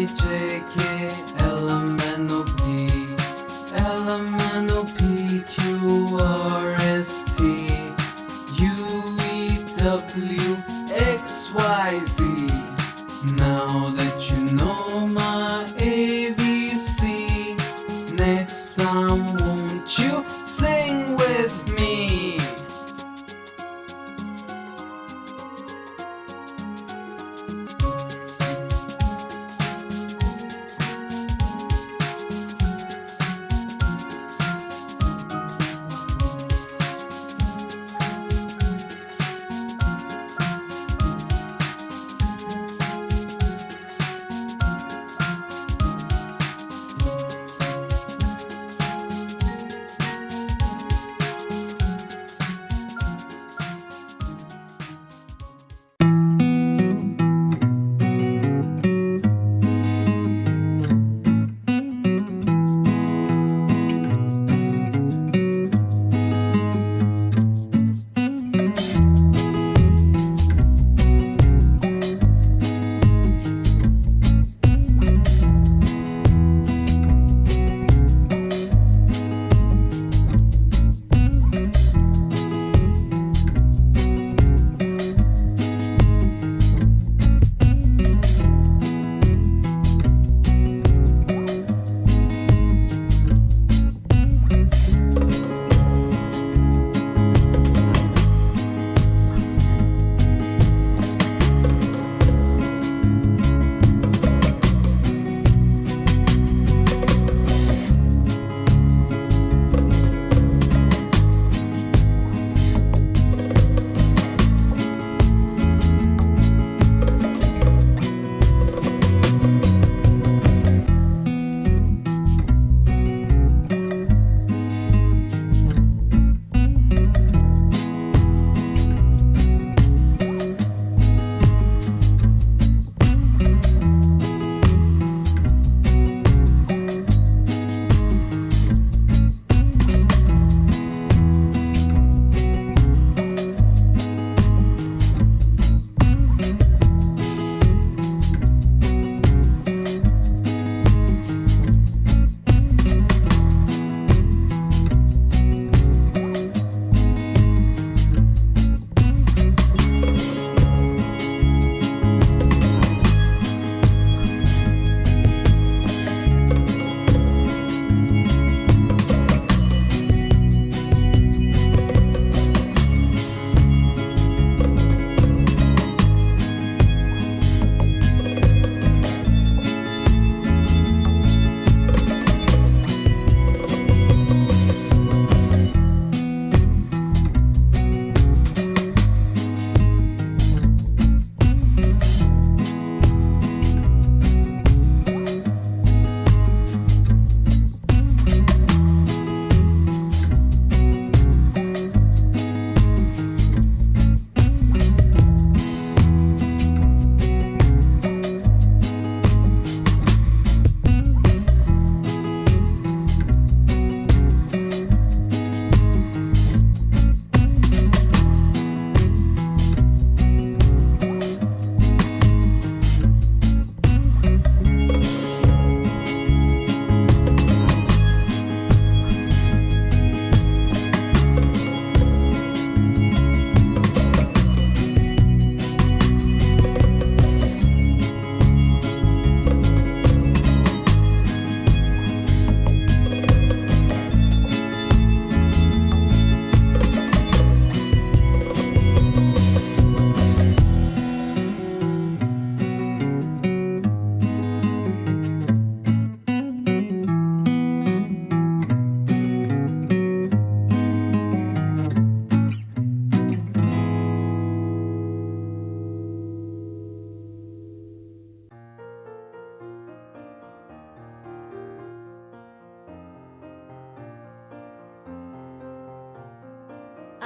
J, K, L, M, N, O, P, L, M, N, O, P, Q, R, S, T, U, V, W, X, Y, Z. Now that you know my ABC, next time won't you sing with me?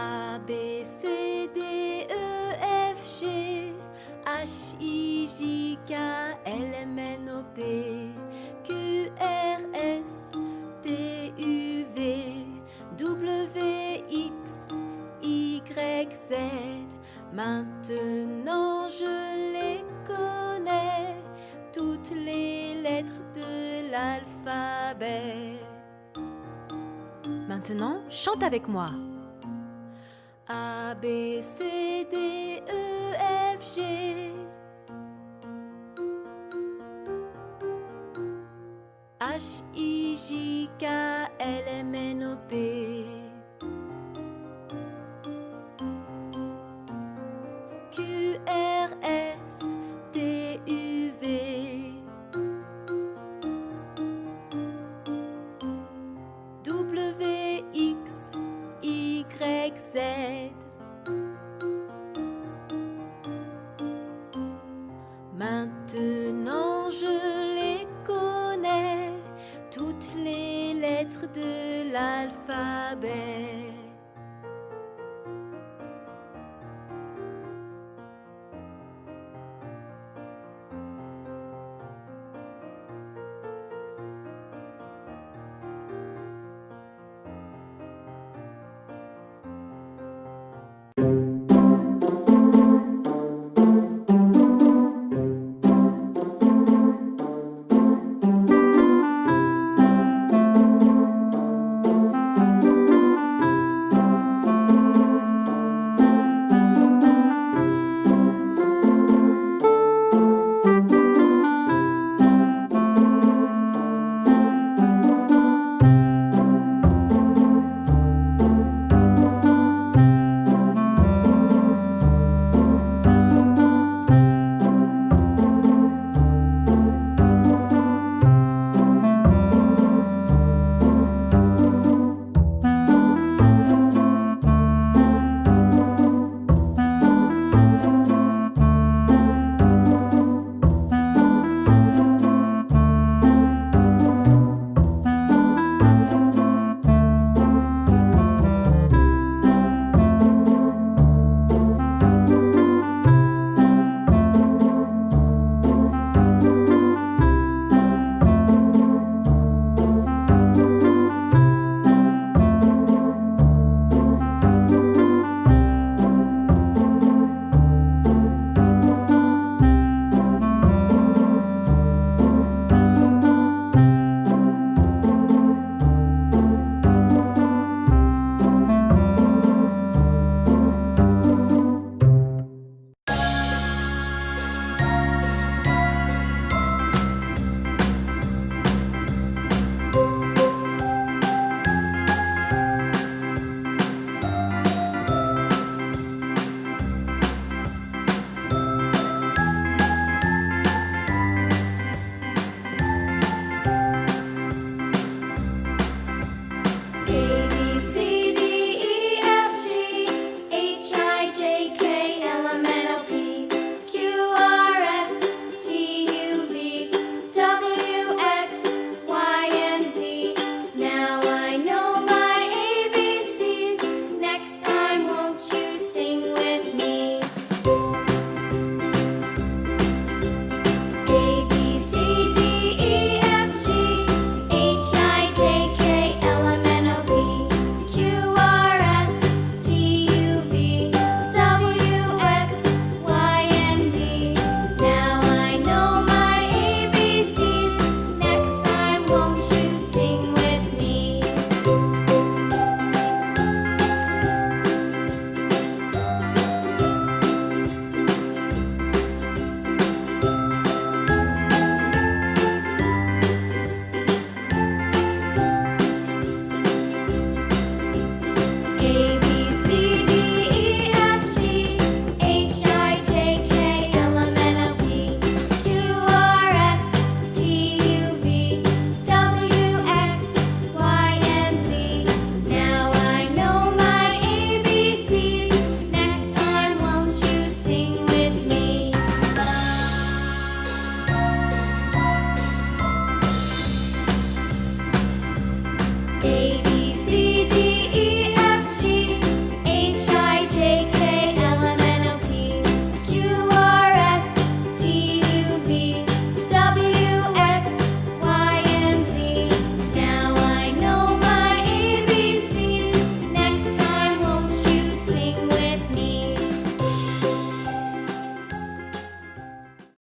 A, B, C, D, E, F, G, H, I, J, K, L, M, N, O, P, Q, R, S, T, U, V, W, X, Y, Z. Maintenant je les connais, toutes les lettres de l'alphabet. Maintenant, chante avec moi. A, B, C, D, E, F, G. H, I, J, K, L, M, N, O, P. Q, R, S, T, U, V. W, X, Y, Z. Maintenant je les connais, toutes les lettres de l'alphabet.